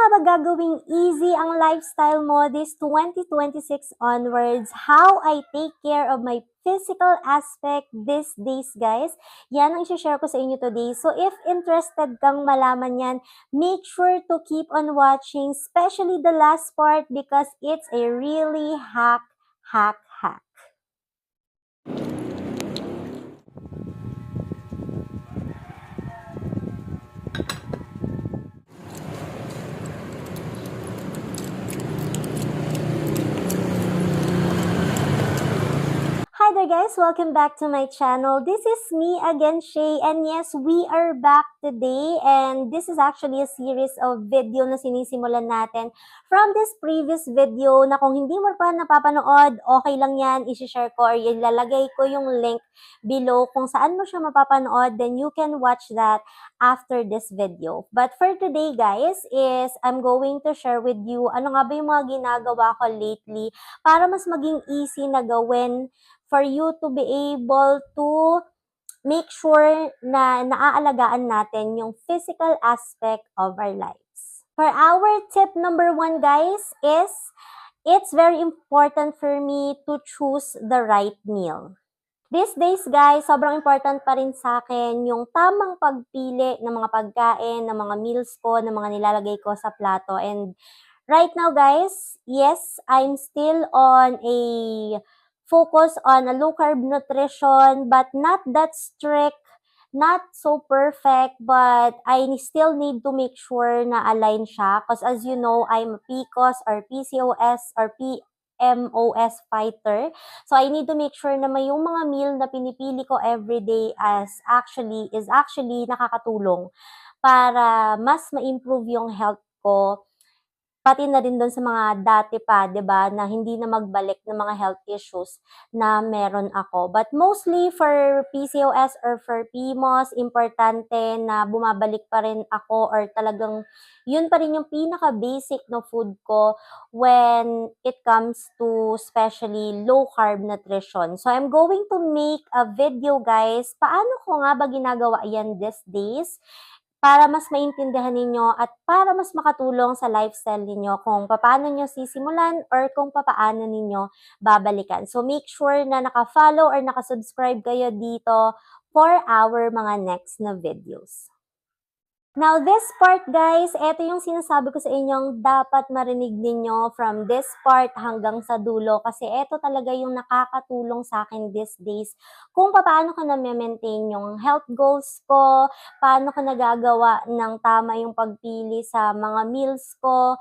nga ba gagawing easy ang lifestyle mo this 2026 onwards? How I take care of my physical aspect these days, guys? Yan ang i-share ko sa inyo today. So if interested kang malaman yan, make sure to keep on watching, especially the last part because it's a really hack. Hi there guys! Welcome back to my channel. This is me again, Shay, and yes, we are back today and this is actually a series of video na sinisimulan natin from this previous video na kung hindi mo pa napapanood, okay lang yan, isi-share ko or ilalagay ko yung link below kung saan mo siya mapapanood, then you can watch that after this video. But for today guys, is I'm going to share with you ano nga ba yung mga ginagawa ko lately para mas maging easy na gawin for you to be able to make sure na naaalagaan natin yung physical aspect of our lives. For our tip number 1, guys, is it's very important for me to choose the right meal. These days, guys, sobrang important pa rin sa akin yung tamang pagpili ng mga pagkain, ng mga meals ko, ng mga nilalagay ko sa plato. And right now, guys, yes, I'm still on a focus on a low-carb nutrition, but not that strict, not so perfect, but I still need to make sure na align siya. Because as you know, I'm a PCOS or PCOS or PMOS fighter. So I need to make sure na may yung mga meal na pinipili ko everyday is actually nakakatulong para mas ma-improve yung health ko. Pati na rin dun sa mga dati pa, 'di ba, na hindi na magbalik ng mga health issues na meron ako. But mostly for PCOS or for PMOS, importante na bumabalik pa rin ako or talagang yun pa rin yung pinaka-basic na food ko when it comes to especially low-carb nutrition. So I'm going to make a video, guys, paano ko nga ba ginagawa yan these days para mas maintindihan ninyo at para mas makatulong sa lifestyle ninyo kung paano nyo sisimulan or kung paano ninyo babalikan. So make sure na naka-follow or naka-subscribe kayo dito for our mga next na videos. Now, this part, guys, ito yung sinasabi ko sa inyong dapat marinig ninyo from this part hanggang sa dulo kasi ito talaga yung nakakatulong sa akin these days kung paano ko na-maintain yung health goals ko, paano ko nagagawa ng tama yung pagpili sa mga meals ko.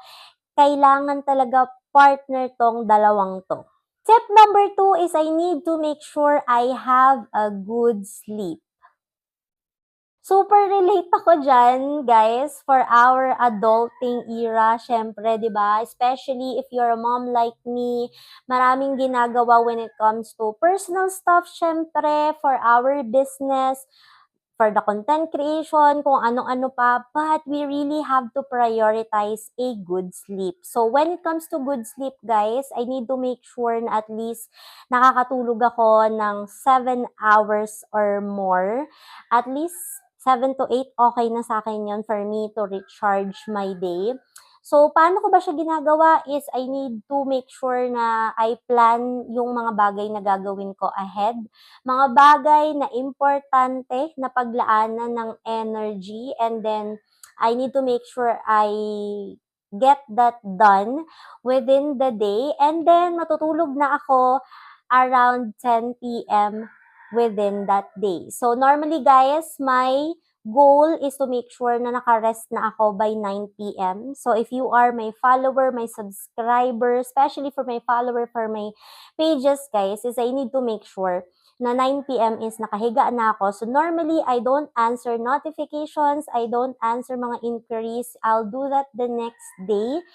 Kailangan talaga partner tong dalawang to. Tip number 2 is I need to make sure I have a good sleep. Super relate ako dyan, guys, for our adulting era, syempre, di ba? Especially if you're a mom like me, maraming ginagawa when it comes to personal stuff, syempre, for our business, for the content creation, kung ano-ano pa, but we really have to prioritize a good sleep. So, when it comes to good sleep, guys, I need to make sure na at least nakakatulog ako ng 7 hours or more. At least 7 to 8, okay na sa akin yun for me to recharge my day. So, paano ko ba siya ginagawa is I need to make sure na I plan yung mga bagay na gagawin ko ahead. Mga bagay na importante na paglaanan ng energy and then I need to make sure I get that done within the day and then matutulog na ako around 10 p.m. within that day. So, normally guys, my goal is to make sure na naka-rest na ako by 9 p.m. So, if you are my follower, my subscriber, especially for my follower, for my pages, guys, is I need to make sure na 9 p.m. is nakahiga na ako. So, normally, I don't answer notifications, I don't answer mga inquiries. I'll do that the next day.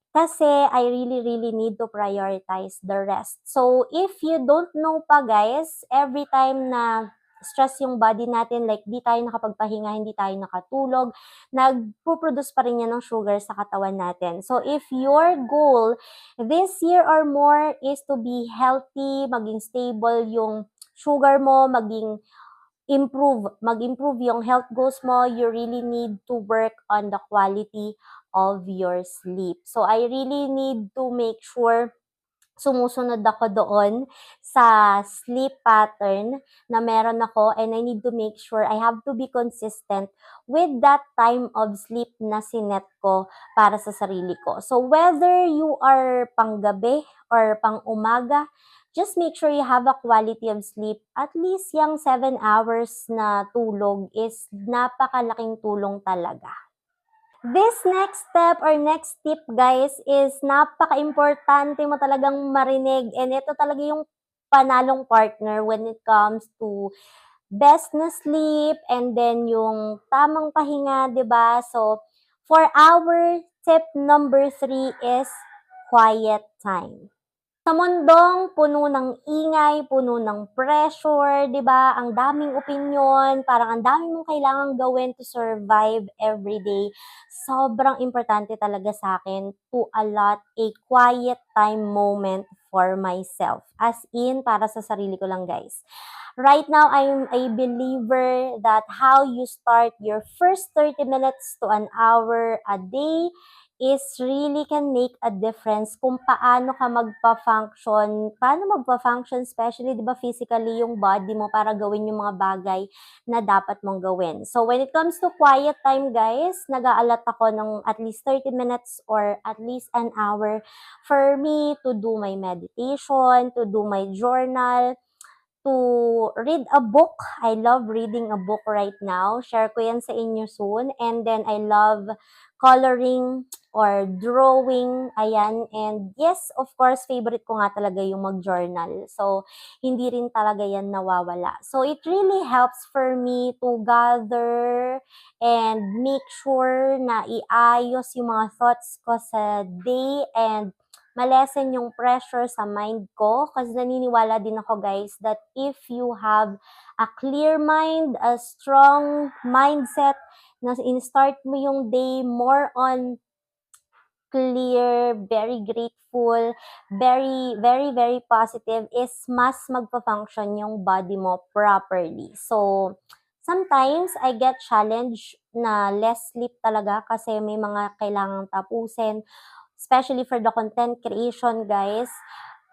Kasi I really need to prioritize the rest. So, if you don't know pa guys, every time na stress yung body natin, like di tayo nakapagpahinga, hindi tayo nakatulog, nagpo-produce pa rin yan ng sugar sa katawan natin. So, if your goal this year or more is to be healthy, maging stable yung sugar mo, mag-improve yung health goals mo, you really need to work on the quality of your sleep. So I really need to make sure sumusunod ako doon sa sleep pattern na meron ako, and I need to make sure I have to be consistent with that time of sleep na sinet ko para sa sarili ko. So whether you are panggabi or pang-umaga, just make sure you have a quality of sleep. At least yung 7 hours na tulog is napakalaking tulong talaga. This next step or next tip, guys, is napaka-importante mo talagang marinig, and ito talaga yung panalong partner when it comes to best na sleep and then yung tamang pahinga, 'di ba? So, for our tip number 3 is quiet time. Sa mundong puno ng ingay, puno ng pressure, 'di ba? Ang daming opinyon, parang ang dami mong kailangang gawin to survive every day. Sobrang importante talaga sa akin to allot a quiet time moment for myself. As in, para sa sarili ko lang, guys. Right now, I'm a believer that how you start your first 30 minutes to an hour a day is really can make a difference kung paano magpa-function, especially 'di ba physically yung body mo para gawin yung mga bagay na dapat mong gawin. So when it comes to quiet time, guys, nag-aalat ako ng at least 30 minutes or at least an hour for me to do my meditation, to do my journal, to read a book. I love reading a book right now. Share ko yan sa inyo soon. And then I love coloring or drawing. Ayan. And yes, of course, favorite ko nga talaga yung mag-journal. So, hindi rin talaga yan nawawala. So, it really helps for me to gather and make sure na iayos yung mga thoughts ko sa day and ma-lessen yung pressure sa mind ko, kasi naniniwala din ako, guys, that if you have a clear mind, a strong mindset, na in-start mo yung day more on clear, very grateful, very, very, very positive, is mas magpa-function yung body mo properly. So, sometimes I get challenged na less sleep talaga kasi may mga kailangang tapusin, especially for the content creation, guys.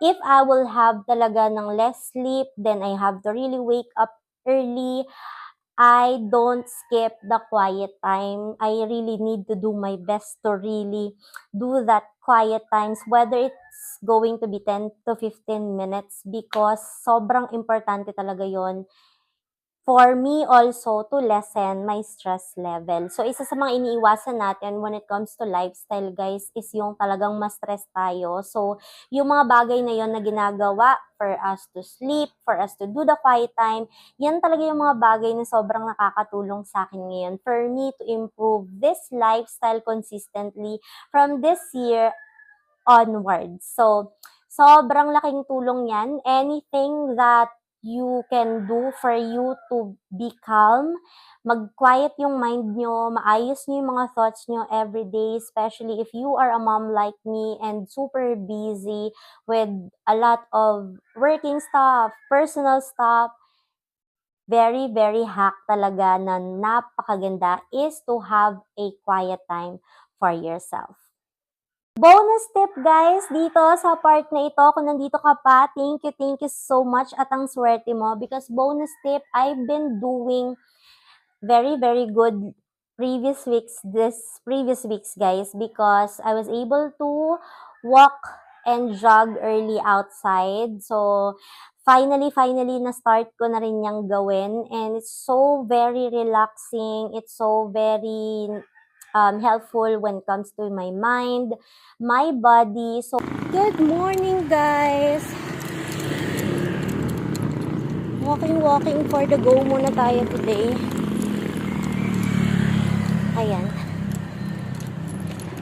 If I will have talaga ng less sleep, then I have to really wake up early. I don't skip the quiet time. I really need to do my best to really do that quiet times, whether it's going to be 10 to 15 minutes, because sobrang importante talaga yon for me also to lessen my stress level. So, isa sa mga iniiwasan natin when it comes to lifestyle, guys, is yung talagang ma-stress tayo. So, yung mga bagay na yon na ginagawa for us to sleep, for us to do the quiet time, yan talaga yung mga bagay na sobrang nakakatulong sa akin ngayon for me to improve this lifestyle consistently from this year onwards. So, sobrang laking tulong yan. Anything that you can do for you to be calm, mag-quiet yung mind nyo, maayos nyo yung mga thoughts nyo every day, especially if you are a mom like me and super busy with a lot of working stuff, personal stuff. Very, very hack talaga na napakaganda is to have a quiet time for yourself. Bonus tip, guys, dito sa part na ito, kung nandito ka pa, thank you so much at ang swerte mo, because bonus tip, I've been doing very, very good previous weeks, guys, because I was able to walk and jog early outside. So, finally, na-start ko na rin niyang gawin, and it's so very relaxing, it's so very helpful when it comes to my mind, my body. So, good morning, guys! Walking for the go muna tayo today. Ayan.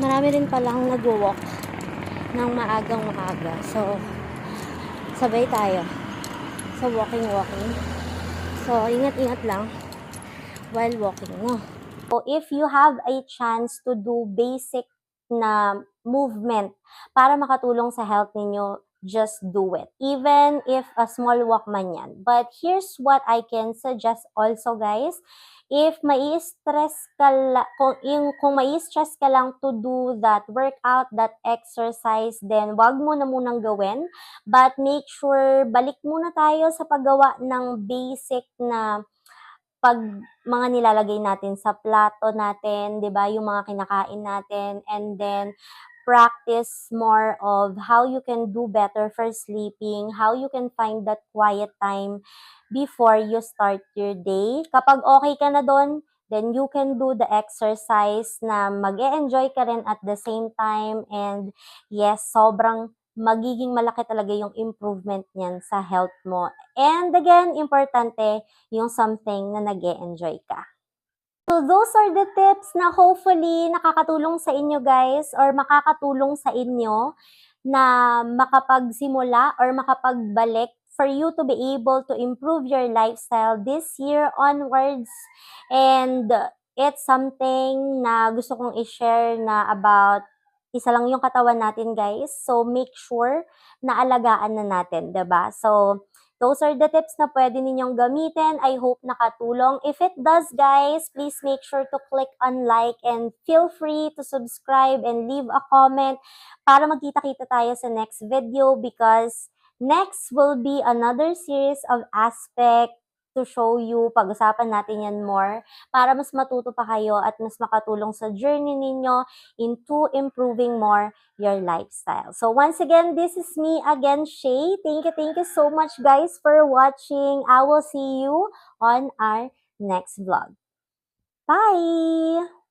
Marami rin palang nag-walk ng maagang maaga. So, sabay tayo sa walking. So, ingat-ingat lang while walking, no? So, if you have a chance to do basic na movement para makatulong sa health ninyo, just do it. Even if a small walk man yan. But here's what I can suggest also, guys. If mai-stress ka kung mai-stress ka lang to do that workout, that exercise, then wag mo na munang gawin. But make sure balik muna tayo sa paggawa ng basic na pag mga nilalagay natin sa plato natin, 'di ba, yung mga kinakain natin, and then practice more of how you can do better for sleeping, how you can find that quiet time before you start your day. Kapag okay ka na doon, then you can do the exercise na mag-e-enjoy ka rin at the same time, and yes, sobrang magiging malaki talaga yung improvement niyan sa health mo. And again, importante yung something na nag-e-enjoy ka. So those are the tips na hopefully nakakatulong sa inyo, guys, or makakatulong sa inyo na makapagsimula or makapagbalik for you to be able to improve your lifestyle this year onwards. And it's something na gusto kong i-share na about isa lang yung katawan natin, guys. So make sure na alagaan na natin, 'di ba? So those are the tips na pwede ninyong gamitin. I hope nakatulong. If it does, guys, please make sure to click on like and feel free to subscribe and leave a comment para magkita-kita tayo sa next video, because next will be another series of aspect to show you. Pag-usapan natin yan more para mas matuto pa kayo at mas makatulong sa journey ninyo into improving more your lifestyle. So once again, this is me again, Shay. Thank you so much, guys, for watching. I will see you on our next vlog. Bye!